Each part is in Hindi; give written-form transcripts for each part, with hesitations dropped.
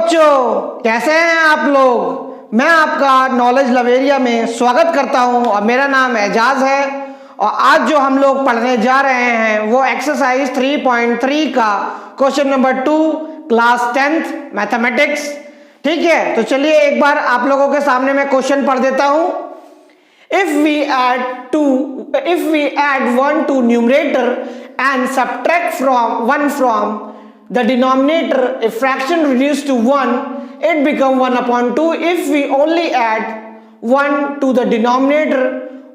बच्चों, कैसे हैं आप लोग। मैं आपका नॉलेज लवेरिया में स्वागत करता हूं और मेरा नाम एजाज है। और आज जो हम लोग पढ़ने जा रहे हैं वो एक्सरसाइज 3.3 का question number 2 class 10th mathematics. ठीक है, तो चलिए एक बार आप लोगों के सामने मैं क्वेश्चन पढ़ देता हूं। If we add 1 to numerator and subtract one from the denominator, a fraction reduced to 1, it become 1/2. If we only add 1 to the denominator,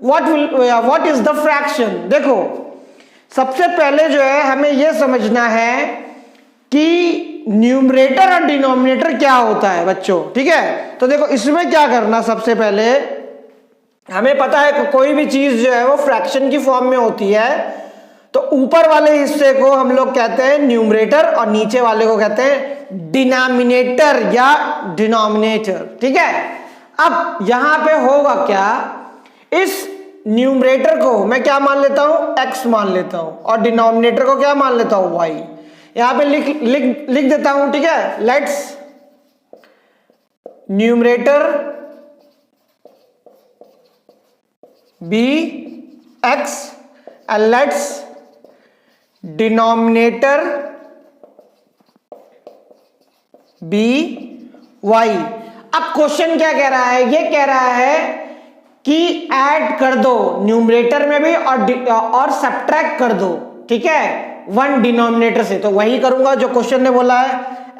what is the fraction? देखो, सबसे पहले जो है हमें यह समझना है कि न्यूमरेटर और डिनोमिनेटर क्या होता है बच्चों। ठीक है, तो देखो इसमें क्या करना, सबसे पहले हमें पता है कि कोई भी चीज जो है वो फ्रैक्शन की फॉर्म में होती है, तो ऊपर वाले हिस्से को हम लोग कहते हैं न्यूमरेटर और नीचे वाले को कहते हैं डिनोमिनेटर या डिनोमिनेटर। ठीक है, अब यहां पे होगा क्या, इस न्यूमरेटर को मैं क्या मान लेता हूं, x मान लेता हूं, और डिनोमिनेटर को क्या मान लेता हूं, y। यहां पे लिख देता हूं। ठीक है, let's numerator be x and let's denominator be y। अब क्वेश्चन क्या कह रहा है, ये कह रहा है कि ऐड कर दो न्यूमरेटर में भी और सब्ट्रैक्ट कर दो। ठीक है, 1 डिनोमिनेटर से, तो वही करूंगा जो क्वेश्चन ने बोला है,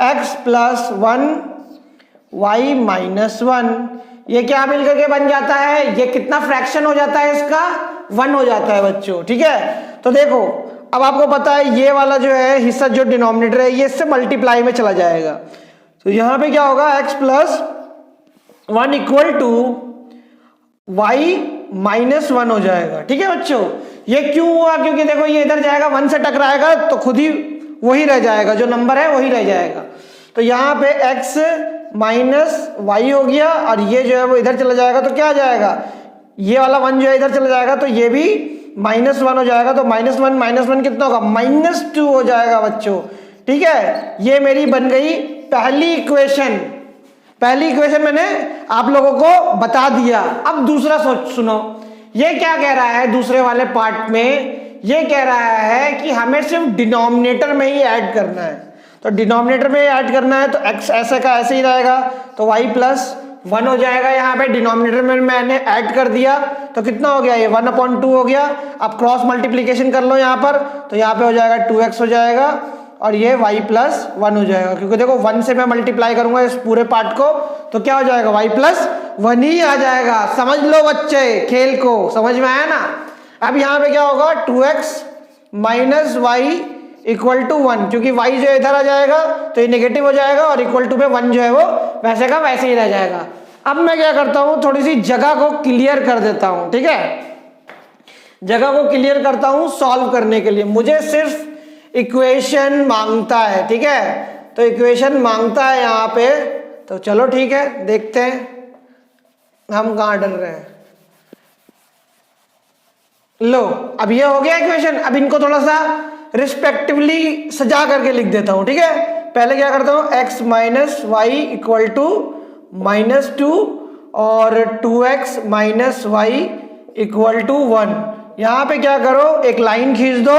x + 1 y - 1। ये क्या मिलकर के बन जाता है, ये कितना फ्रैक्शन हो जाता है, इसका 1 हो जाता है बच्चों। ठीक है, तो देखो अब आपको पता है ये वाला जो है हिस्सा जो डिनोमिनेटर है ये इससे मल्टीप्लाई में चला जाएगा, तो यहां पे क्या होगा, x + 1 = y - 1 हो जाएगा। ठीक है बच्चों, ये क्यों हुआ, क्योंकि देखो ये इधर जाएगा 1 से टकराएगा तो खुद ही वही रह जाएगा, जो नंबर है वही रह जाएगा। तो यहां पे x - y हो गया और ये जो है वो इधर चला जाएगा, तो क्या आ जाएगा, ये वाला 1 जो है इधर चला जाएगा तो ये भी -1 हो जाएगा, तो -1 कितना होगा, -2 हो जाएगा बच्चों। ठीक है, ये मेरी बन गई पहली इक्वेशन। पहली इक्वेशन मैंने आप लोगों को बता दिया। अब दूसरा सुनो, ये क्या कह रहा है, दूसरे वाले पार्ट में ये कह रहा है कि हमें सिर्फ डिनोमिनेटर में ही ऐड करना है। तो डिनोमिनेटर में ऐड करना है तो x ऐसे का ऐसे ही रहेगा, तो y + 1 हो जाएगा। यहाँ पे डिनोमिनेटर में मैंने ऐड कर दिया तो कितना हो गया, ये 1/2 हो गया। अब क्रॉस मल्टीप्लिकेशन कर लो यहाँ पर, तो यहाँ पे हो जाएगा 2x हो जाएगा और ये y + 1 हो जाएगा, क्योंकि देखो 1 से मैं मल्टीप्लाई करूंगा इस पूरे पार्ट को, तो क्या हो जाएगा, y + 1 ही आ जाएगा। समझ लो बच्चे, खेल को समझ में आया ना। अब यहाँ पे क्या होगा, 2x - y = 1, क्योंकि y जो इधर आ जाएगा तो ये नेगेटिव हो जाएगा और = पे 1 जो है वो वैसे का वैसे ही रह जाएगा। अब मैं क्या करता हूं, थोड़ी सी जगह को क्लियर कर देता हूं। ठीक है, जगह को क्लियर करता हूं सॉल्व करने के लिए। मुझे सिर्फ इक्वेशन मांगता है। ठीक है, तो इक्वेशन मांगता है यहाँ पे, तो चलो ठीक है, देखते हैं हम कहां डर रहे हैं। लो, अब ये हो गया इक्वेशन। अब इनको थोड़ा सा रिस्पेक्टिवली सजा करके लिख देता हूं। ठीक है, पहले क्या करता हूं, x - y = -2 और 2x - y = 1। यहां पे क्या करो, एक लाइन खींच दो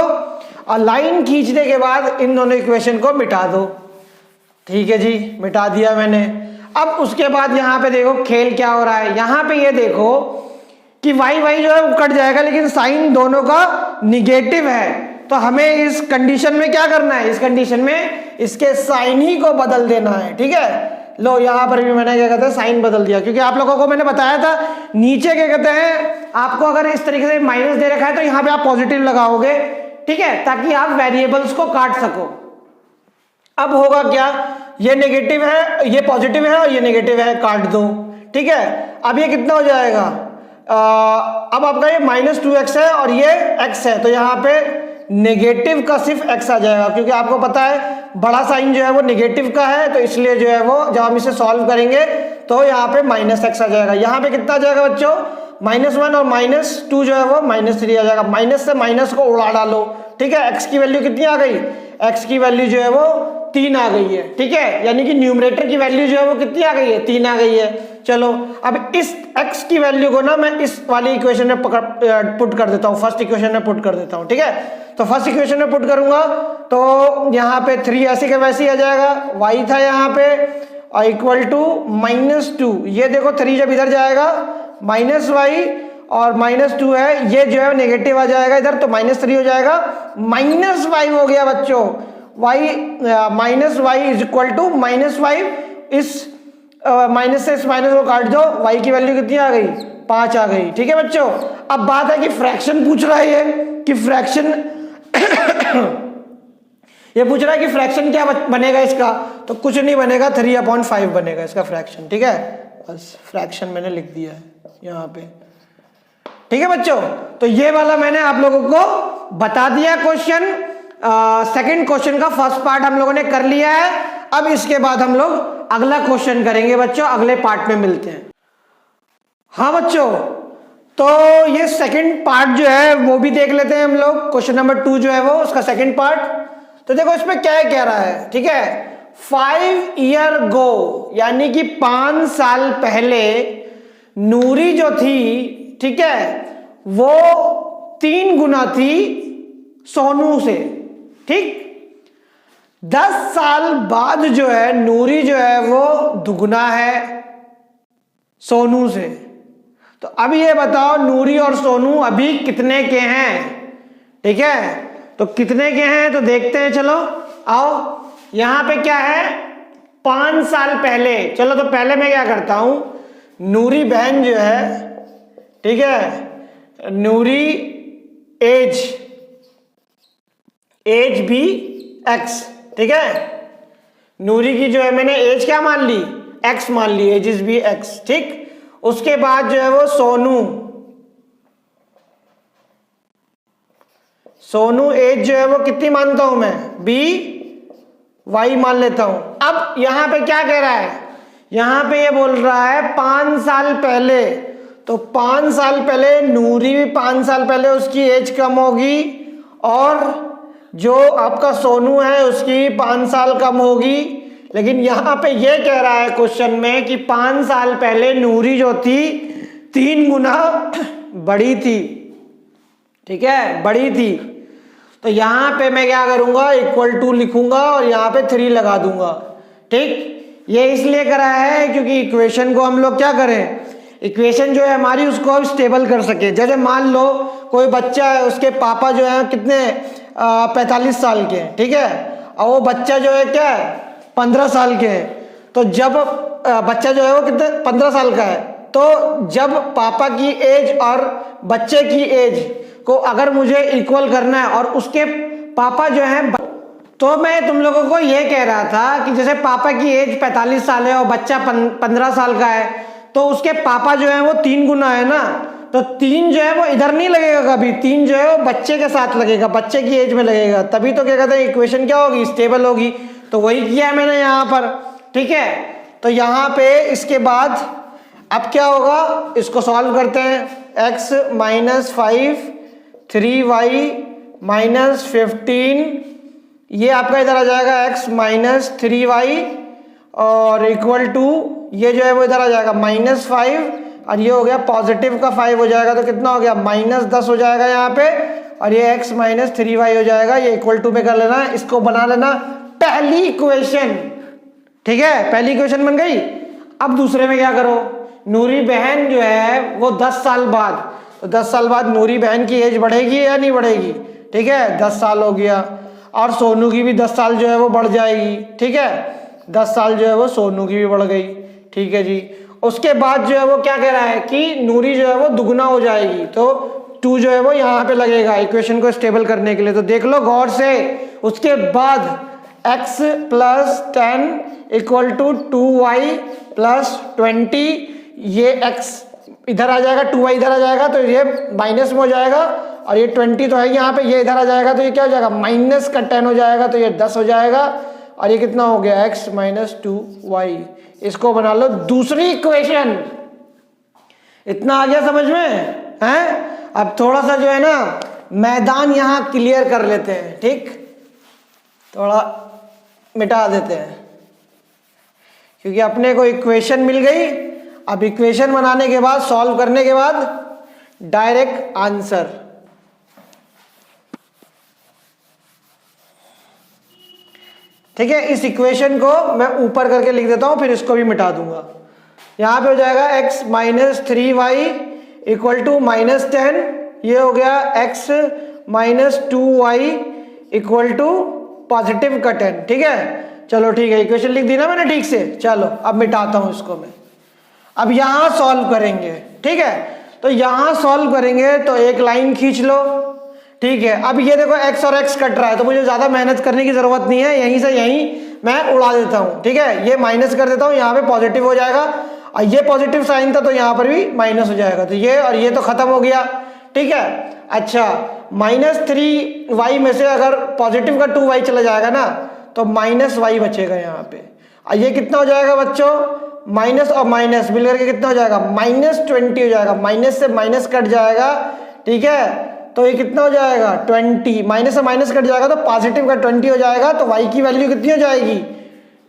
और लाइन खींचने के बाद इन दोनों इक्वेशन को मिटा दो। ठीक है जी, मिटा दिया मैंने। अब उसके बाद यहां पे देखो खेल क्या हो रहा है, यहां पे ये देखो कि y जो है वो कट जाएगा, लेकिन साइन दोनों का निगेटिव है। तो हमें इस कंडीशन में क्या करना है, इस कंडीशन में इसके साइन ही को बदल देना है। ठीक है, लो यहां पर भी मैंने क्या कहते हैं साइन बदल दिया, क्योंकि आप लोगों को मैंने बताया था नीचे क्या कहते हैं, आपको अगर इस तरीके से माइनस दे रखा है तो यहां पे आप पॉजिटिव लगाओगे। ठीक है, ताकि आप वेरिएबल्स को काट सको। अब होगा क्या, ये नेगेटिव है, ये पॉजिटिव है और ये नेगेटिव है, काट दो। ठीक है, अब ये कितना हो जाएगा, अब आपका ये -2x है और ये x है, तो यहाँ पे नेगेटिव का सिर्फ x आ जाएगा, क्योंकि आपको पता है बड़ा साइन जो है वो नेगेटिव का है, तो इसलिए जो है वो जब हम इसे सॉल्व करेंगे तो यहाँ पे -x आ जाएगा। यहाँ पे कितना आ जाएगा बच्चों, -1 और -2 जो है वो -3 आ जाएगा। माइनस से माइनस को उड़ा डालो। ठीक है, x की वैल्यू कितनी आ गई, x की वैल्यू जो है वो 3 आ गई है, ठीक है, यानी कि न्यूमरेटर की वैल्यू जो है वो कितनी आ गई है, 3 आ गई है। चलो अब इस x की वैल्यू को ना मैं इस वाली इक्वेशन में पुट कर देता हूं, फर्स्ट इक्वेशन में पुट कर देता हूं, ठीक है। तो फर्स्ट इक्वेशन में पुट करूंगा तो यहाँ पे 3 ऐसे के वैसे ही आ जाएगा, y था यहाँ पे और इक्वल टू -2, ये देखो 3 जब इधर जाएगा -y और -2 है, ये जो है नेगेटिव आ जाएगा इधर, तो -3 हो जाएगा, -5 हो गया बच्चों, y -y is equal to -5, इस माइनस से इस माइनस को काट दो, y की वैल्यू कितनी आ गई, 5 आ गई, ठीक है बच्चों। अब बात है कि फ्रैक्शन पूछ रहा है ये कि फ्रैक्शन ये पूछ रहा है कि फ्रैक्शन क्या बनेगा इसका, तो कुछ नहीं बनेगा, 3/5 बनेगा इसका फ्रैक्शन, ठीक है, बस फ्रैक्शन मैंने लिख दिया है यहाँ पे, ठीक है बच्चों। तो ये वाला मैंने आप लोगों को बता दिया क्वेश्चन, सेकंड क्वेश्चन का फर्स्ट पार्ट हम लोगों ने कर लिया है। अब इसके बाद हम लोग अगला क्वेश्चन करेंगे बच्चों, अगले पार्ट में मिलते हैं। हाँ बच्चों, तो ये सेकंड पार्ट जो है वो भी देख लेते हैं हम लोग, क्वेश्चन नंबर 2 जो है वो उसका सेकंड पार्ट। तो देखो इसमें क्या कह रहा है, ठीक है, 5 ईयर गो, यानी कि 5 साल पहले नूरी जो थी, ठीक है, वो 3 गुना थी सोनू से, ठीक। 10 साल बाद जो है नूरी जो है वो दुगना है सोनू से। तो अब ये बताओ नूरी और सोनू अभी कितने के हैं, ठीक है, तो कितने के हैं तो देखते हैं, चलो आओ। यहां पे क्या है, 5 साल पहले, चलो तो पहले मैं क्या करता हूं, नूरी बहन जो है, ठीक है, नूरी एज भी x, ठीक है, नूरी की जो है मैंने एज क्या मान ली, x मान ली, एज इज भी x, ठीक। उसके बाद जो है वो सोनू एज जो है वो कितनी मानता हूं मैं, y मान लेता हूं। अब यहां पे क्या कह रहा है, यहां पे ये बोल रहा है 5 साल पहले, तो 5 साल पहले नूरी भी 5 साल पहले उसकी एज कम होगी और जो आपका सोनू है उसकी 5 साल कम होगी। लेकिन यहां पे ये कह रहा है क्वेश्चन में कि 5 साल पहले नूरी जो थी 3 गुना बड़ी थी, ठीक है, बड़ी थी। तो यहां पे मैं क्या करूंगा, इक्वल टू लिखूंगा और यहां पे 3 लगा दूंगा, ठीक। ये इसलिए करा है क्योंकि इक्वेशन को हम लोग क्या करें, इक्वेशन जो है हमारी उसको अब स्टेबल कर सके। जैसे मान लो कोई बच्चा है, उसके पापा जो है कितने 45 साल के हैं, ठीक है, और वो बच्चा जो है क्या है 15 साल के हैं। तो जब बच्चा जो है वो कितने 15 साल का है, तो जब पापा की एज और बच्चे की एज को अगर मुझे इक्वल करना है और उसके पापा जो है, तो मैं तुम लोगों को ये कह रहा था कि जैसे पापा की एज 45 साल है और बच्चा 15 साल का है, तो उसके पापा जो है वो 3 गुना है ना, तो 3 जो है वो इधर नहीं लगेगा कभी, 3 जो है वो बच्चे के साथ लगेगा, बच्चे की एज में लगेगा, तभी तो क्या कहते हैं इक्वेशन क्या होगी, स्टेबल होगी। तो वही किया है मैंने यहाँ पर, ठीक है। तो यहाँ पे इसके बाद अब क्या होगा, इसको सॉल्व करते हैं, x - 5 3y - 15, ये आपका इधर आ जाएगा x - 3y और इक्वल टू ये जो है वो इधर आ जाएगा -5 और ये हो गया पॉजिटिव का 5 हो जाएगा, तो कितना हो गया -10 हो जाएगा यहाँ पे, और ये x - 3y हो जाएगा, ये इक्वल टू में कर लेना, इसको बना लेना पहली इक्वेशन, ठीक है, पहली इक्वेशन बन गई। अब दूसरे में क्या करो, नूरी बहन जो है वो 10 साल बाद, तो 10 साल बाद नूरी बहन की एज बढ़ेगी या नहीं बढ़ेगी, ठीक है, 10 साल हो गया, और सोनू की भी 10 साल जो है वो बढ़ जाएगी, ठीक है, 10 साल जो है वो सोनू की भी बढ़ गई, ठीक है जी। उसके बाद जो है वो क्या कह रहा है कि नूरी जो है वो दुगना हो जाएगी, तो 2 जो है वो यहाँ पे लगेगा इक्वेशन को स्टेबल करने के लिए। तो देख लो गौर से, उसके बाद x + 10 इक्वल टू 2y + 20, ये x इधर आ जाएगा, 2y इधर आ जाएगा, तो ये माइनस में हो जाएगा, और ये 20 तो है यहाँ पे, ये इधर आ जाएगा, तो ये क्या हो जाएगा माइनस का 10 हो जाएगा, तो ये 10 हो जाएगा, और ये कितना हो गया x - 2y। इसको बना लो दूसरी इक्वेशन। इतना आ गया समझ में है। अब थोड़ा सा जो है ना मैदान यहाँ क्लियर कर लेते हैं, ठीक, थोड़ा मिटा देते हैं, क्योंकि अपने को इक्वेशन मिल गई। अब इक्वेशन बनाने के बाद, सॉल्व करने के बाद डायरेक्ट आंसर। ठीक है, इस इक्वेशन को मैं ऊपर करके लिख देता हूं, फिर इसको भी मिटा दूंगा। यहां पे हो जाएगा x minus 3y equal to -10, ये हो गया x minus 2y equal to positive का 10। ठीक है, चलो ठीक है, इक्वेशन लिख दी ना मैंने ठीक से। चलो अब मिटाता हूं इसको मैं। अब यहां सॉल्व करेंगे। ठीक है, तो यहां सॉल्व करेंगे तो एक लाइन खींच लो। ठीक है, अब ये देखो x और x कट रहा है, तो मुझे ज्यादा मेहनत करने की जरूरत नहीं है, यहीं से यहीं मैं उड़ा देता हूं। ठीक है, ये माइनस कर देता हूं, यहाँ पे पॉजिटिव हो जाएगा, और ये पॉजिटिव साइन था तो यहाँ पर भी माइनस हो जाएगा, तो ये और ये तो खत्म हो गया। ठीक है, अच्छा, -3y में से अगर पॉजिटिव का 2y चला जाएगा ना, तो -y बचेगा यहाँ पे। और ये कितना हो जाएगा बच्चों, माइनस और माइनस मिलकर के कितना हो जाएगा, -20 हो जाएगा, माइनस से माइनस कट जाएगा। ठीक है, तो ये कितना हो जाएगा 20, माइनस से माइनस कट जाएगा तो पॉजिटिव का 20 हो जाएगा, तो y की वैल्यू कितनी हो जाएगी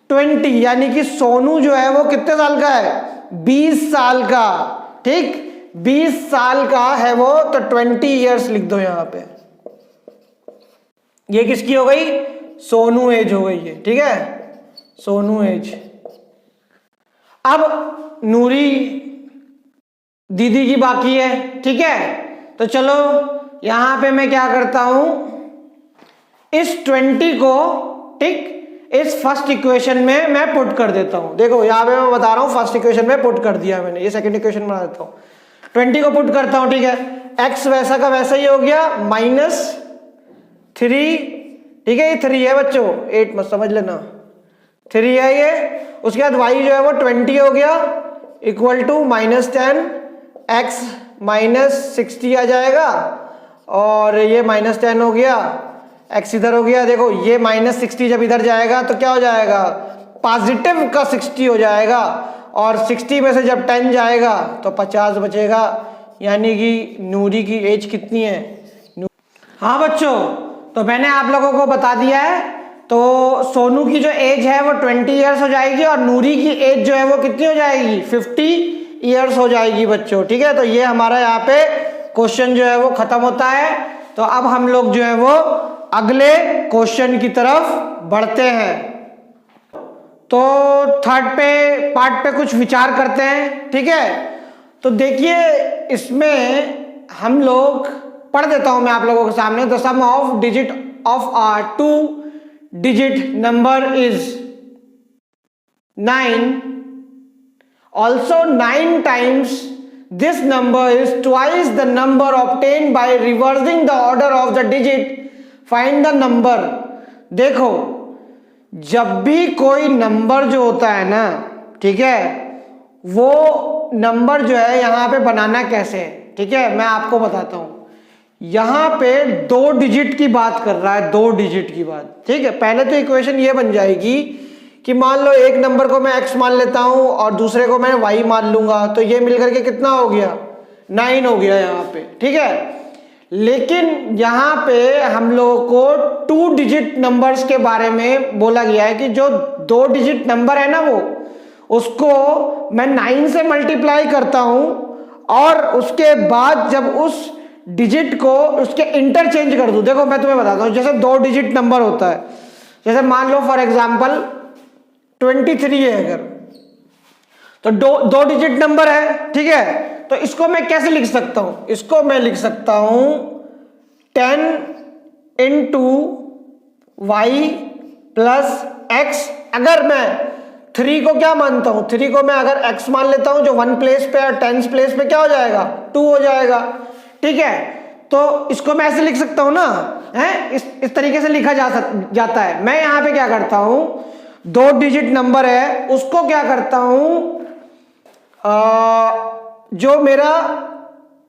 20, यानी कि सोनू जो है वो कितने साल का है, 20 साल का। ठीक, 20 साल का है वो, तो 20 ईयर्स लिख दो यहां पे। ये किसकी हो गई, सोनू एज हो गई है। ठीक है, सोनू एज। अब नूरी दीदी की बाकी है। ठीक है, तो चलो यहां पे मैं क्या करता हूं, इस 20 को ठीक इस फर्स्ट इक्वेशन में मैं पुट कर देता हूं। देखो यहां पे मैं बता रहा हूं, फर्स्ट इक्वेशन में पुट कर दिया मैंने, ये सेकंड इक्वेशन बना देता हूं, 20 को पुट करता हूं। ठीक है, x वैसा का वैसा ही हो गया, -3। ठीक है, ये 3 है बच्चों, 8 मत समझ लेना, 3 है ये। उसके बाद y जो है वो 20 हो गया इक्वल टू -10, x -60 आ जाएगा, और ये -10 हो गया, x इधर हो गया। देखो ये -60 जब इधर जाएगा तो क्या हो जाएगा, पॉजिटिव का 60 हो जाएगा, और 60 में से जब 10 जाएगा तो 50 बचेगा, यानी कि नूरी की एज कितनी है। हाँ बच्चों, तो मैंने आप लोगों को बता दिया है, तो सोनू की जो एज है वो 20 ईयर्स हो जाएगी, और नूरी की एज जो है वो कितनी हो जाएगी, 50 ईयर्स हो जाएगी बच्चों। ठीक है, तो ये हमारा यहाँ पे क्वेश्चन जो है वो खत्म होता है। तो अब हम लोग जो है वो अगले क्वेश्चन की तरफ बढ़ते हैं। तो थर्ड पार्ट पे कुछ विचार करते हैं। ठीक है, तो देखिए इसमें हम लोग पढ़ देता हूं मैं आप लोगों के सामने। The sum of digit of our 2 digit number is 9, also 9 times this number is twice the number obtained by reversing the order of the digit, find the number। देखो जब भी कोई नंबर जो होता है ना, ठीक है, वो नंबर जो है यहां पे बनाना कैसे है, ठीक है, मैं आपको बताता हूं। यहां पे 2 डिजिट की बात कर रहा है, 2 डिजिट की बात। ठीक है, पहले तो इक्वेशन ये बन जाएगी कि मान लो एक नंबर को मैं x मान लेता हूं और दूसरे को मैं y मान लूंगा, तो ये मिलकर के कितना हो गया, 9 हो गया यहाँ पे। ठीक है, लेकिन यहाँ पे हम लोगों को 2 डिजिट नंबर्स के बारे में बोला गया है कि जो 2 डिजिट नंबर है ना, वो उसको मैं 9 से मल्टीप्लाई करता हूं, और उसके बाद जब उस डिजिट को उसके इंटरचेंज कर दूं। देखो मैं तुम्हें बताता हूं, जैसे 2 डिजिट नंबर होता है, जैसे मान लो फॉर एग्जाम्पल 23 है अगर, तो 2 डिजिट नंबर है। ठीक है, तो इसको मैं कैसे लिख सकता हूं, इसको मैं लिख सकता हूं 10 into y प्लस x। अगर मैं 3 को क्या मानता हूं, 3 को मैं अगर x मान लेता हूं, जो 1 प्लेस पे और 10 प्लेस पे क्या हो जाएगा, 2 हो जाएगा। ठीक है, तो इसको मैं ऐसे लिख सकता हूं ना, है इस तरीके से लिखा जाता है। मैं यहां पे क्या करता हूं, 2 डिजिट नंबर है उसको क्या करता हूं, जो मेरा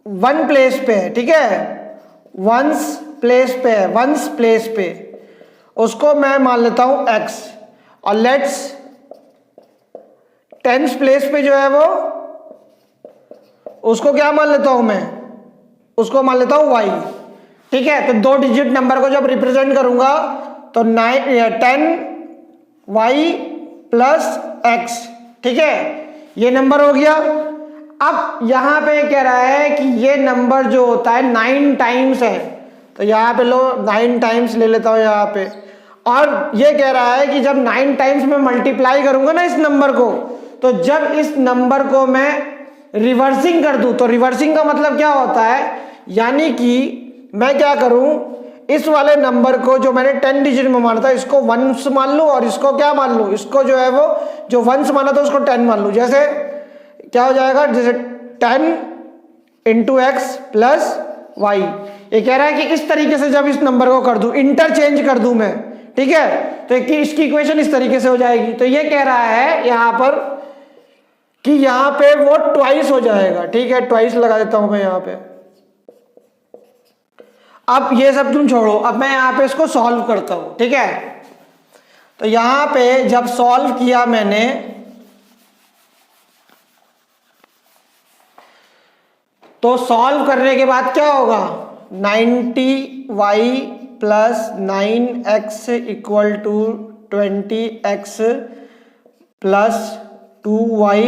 1 प्लेस पे है, ठीक है, 1 प्लेस पे है, 1 प्लेस पे, उसको मैं मान लेता हूं x, और लेट्स 10 प्लेस पे जो है वो उसको क्या मान लेता हूं मैं, उसको मान लेता हूं y। ठीक है, तो 2 डिजिट नंबर को जब रिप्रेजेंट करूंगा तो 10 y प्लस x, ठीक है, ये नंबर हो गया। अब यहां पे कह रहा है कि ये नंबर जो होता है 9 टाइम्स है, तो यहां पे लो 9 टाइम्स ले लेता हूं यहां पे, और ये कह रहा है कि जब 9 टाइम्स में मल्टीप्लाई करूंगा ना इस नंबर को, तो जब इस नंबर को मैं रिवर्सिंग कर दूं, तो रिवर्सिंग का मतलब क्या होता है, यानी कि मैं क्या करूं, इस वाले नंबर को जो मैंने 10 डिजिट में माना था इसको वंस मान लूं, और इसको क्या मान लूं, इसको जो है वो जो वंस माना था उसको 10 मान लूं। जैसे क्या हो जाएगा, जैसे 10 इंटू एक्स प्लस वाई, ये कह रहा है कि इस तरीके से जब इस नंबर को कर दूं, इंटरचेंज कर दूं मैं, ठीक है, तो इसकी इक्वेशन इस तरीके से हो जाएगी। तो ये कह रहा है यहां पर कि यहां पे वो ट्वाइस हो जाएगा, ठीक है, ट्वाइस लगा देता हूं मैं यहां पे। अब ये सब तुम छोड़ो, अब मैं यहां पे इसको सॉल्व करता हूं, ठीक है। तो यहां पे जब सॉल्व किया मैंने, तो सॉल्व करने के बाद क्या होगा, 90y plus 9x equal to 20x plus 2y,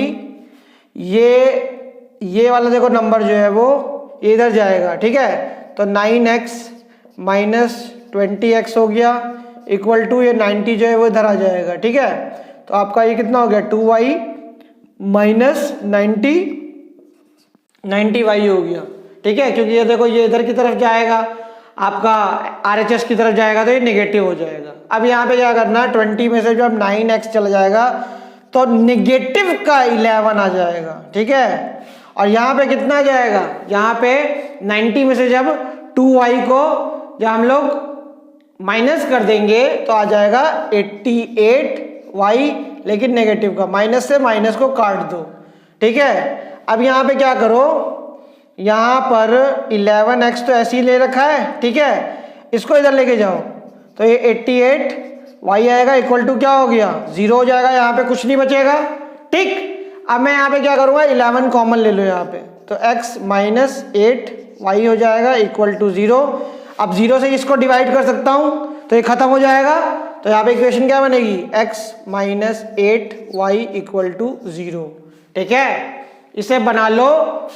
ये वाला देखो नंबर जो है वो इधर जाएगा, ठीक है, तो 9x माइनस 20x हो गया इक्वल टू ये 90 जो है वो इधर आ जाएगा, ठीक है। तो आपका ये कितना हो गया, 2y माइनस 90y हो गया, ठीक है, क्योंकि ये देखो ये इधर की तरफ जाएगा, आपका RHS की तरफ जाएगा तो ये नेगेटिव हो जाएगा। अब यहाँ पे क्या करना, 20 में से जब 9x चला जाएगा तो नेगेटिव का 11 आ जाएगा, ठीक है, और यहाँ पे कितना आ जाएगा, यहाँ पे 90 में से जब 2y को जब हम लोग माइनस कर देंगे तो आ जाएगा 88y, लेकिन नेगेटिव का, माइनस से माइनस को काट दो, ठीक है। अब यहाँ पे क्या करो, यहाँ पर 11x तो ऐसे ही ले रखा है, ठीक है, इसको इधर लेके जाओ तो ये 88y आएगा इक्वल टू क्या हो गया, 0 हो जाएगा, यहाँ पे कुछ नहीं बचेगा, ठीक। अब मैं यहाँ पे क्या करूँगा, 11 कॉमन ले लो यहाँ पे, तो x माइनस 8y हो जाएगा इक्वल टू 0। अब 0 से इसको डिवाइड कर सकता हूँ तो ये खत्म हो जाएगा, तो यहाँ पे इक्वेशन क्या बनेगी, x minus 8y equal to 0, ठीक है। इसे बना लो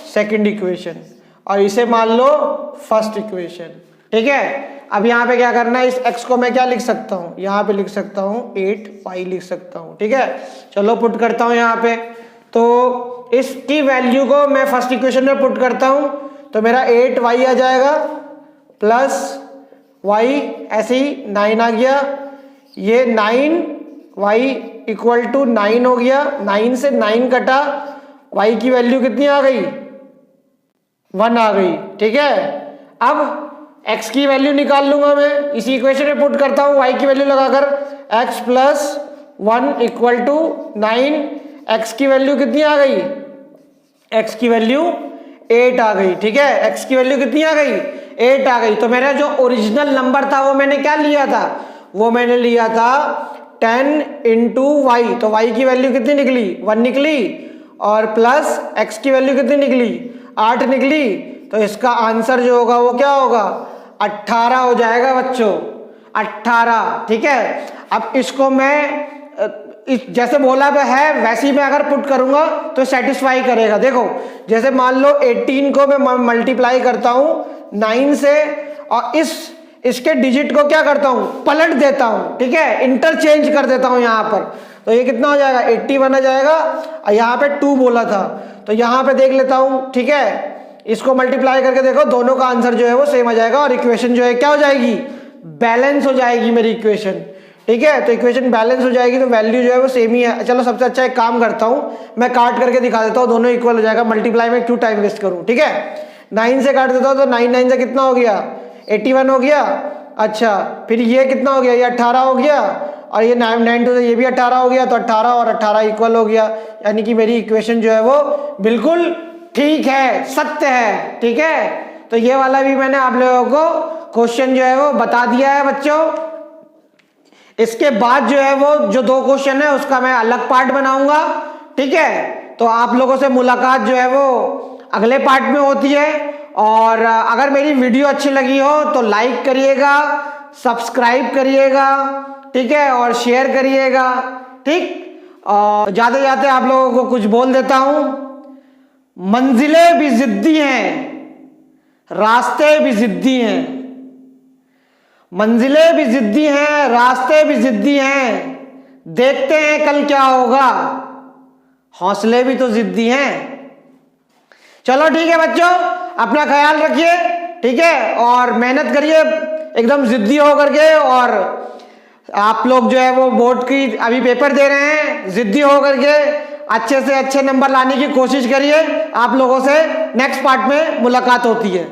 सेकंड इक्वेशन और इसे मान लो फर्स्ट इक्वेशन, ठीक है। अब यहाँ पे क्या करना है, इस x को मैं क्या लिख सकता हूँ, यहाँ पे लिख सकता हूँ 8y लिख सकता हूँ, ठीक है। चलो पुट करता हूँ यहाँ पे, तो इसकी वैल्यू को मैं फर्स्ट इक्वेशन में पुट करता हूँ, तो मेरा 8y आ जाएगा प्लस y, ऐसे ही 9 आ गया, ये 9y इक्वल टू 9 हो गया, 9 से 9 कटा, y की वैल्यू कितनी आ गई, 1 आ गई, ठीक है। अब x की वैल्यू निकाल लूंगा मैं, इसी इक्वेशन में पुट करता हूं, y की वैल्यू लगाकर x plus 1 equal to 9, x की वैल्यू कितनी आ गई, x की वैल्यू 8 आ गई, ठीक है, x की वैल्यू कितनी आ गई, 8 आ गई। तो मेरा जो ओरिजिनल नंबर था वो मैंने क्या लिया था, वो मैंने लिया था 10 इंटू वाई, तो y की वैल्यू कितनी निकली, 1 निकली, और प्लस x की वैल्यू कितनी निकली, 8 निकली, तो इसका आंसर जो होगा वो क्या होगा, 18 हो जाएगा बच्चों, 18, ठीक है। अब इसको मैं जैसे बोला है वैसे ही मैं अगर पुट करूंगा तो सेटिस्फाई करेगा। देखो जैसे मान लो 18 को मैं मल्टीप्लाई करता हूं 9 से, और इसके डिजिट को क्या करता हूं, पलट देता हूं, ठीक है, इंटरचेंज कर देता हूं यहां पर, तो ये कितना हो जाएगा, 81 आ जाएगा, और यहाँ पे 2 बोला था, तो यहाँ पे देख लेता हूँ, ठीक है, इसको मल्टीप्लाई करके देखो, दोनों का आंसर जो है वो सेम आ जाएगा, और इक्वेशन जो है क्या हो जाएगी, बैलेंस हो जाएगी मेरी इक्वेशन, ठीक है। तो इक्वेशन बैलेंस हो जाएगी, तो वैल्यू जो है वो सेम ही है। चलो सबसे अच्छा एक काम करता हूँ, मैं काट करके दिखा देता हूँ, दोनों इक्वल हो जाएगा, मल्टीप्लाई में क्यों टाइम वेस्ट करूँ, ठीक है। 9 से काट देता हूँ, तो 9 से कितना हो गया, 81 हो गया, अच्छा, फिर ये कितना हो गया, ये 18 हो गया, और ये 9 से ये भी 18 हो गया, तो 18 और 18 इक्वल हो गया, यानी कि मेरी इक्वेशन जो है वो बिल्कुल ठीक है, सत्य है, ठीक है। तो ये वाला भी मैंने आप लोगों को क्वेश्चन जो है वो बता दिया है बच्चों। इसके बाद जो है वो जो 2 क्वेश्चन है उसका मैं अलग पार्ट बनाऊंगा, ठीक है। तो आप लोगों से मुलाकात जो है वो अगले पार्ट में होती है, और अगर मेरी वीडियो अच्छी लगी हो तो लाइक करिएगा, सब्सक्राइब करिएगा, ठीक है, और शेयर करिएगा। ठीक, और जाते जाते आप लोगों को कुछ बोल देता हूं, मंजिलें भी जिद्दी हैं, रास्ते भी जिद्दी हैं। मंजिलें भी जिद्दी हैं, रास्ते भी जिद्दी हैं, देखते हैं कल क्या होगा, हौसले भी तो जिद्दी हैं। चलो ठीक है बच्चों, अपना ख्याल रखिए, ठीक है, और मेहनत करिए एकदम जिद्दी होकर के। और आप लोग जो है वो बोर्ड की अभी पेपर दे रहे हैं, जिद्दी होकर के अच्छे से अच्छे नंबर लाने की कोशिश करिए। आप लोगों से नेक्स्ट पार्ट में मुलाकात होती है।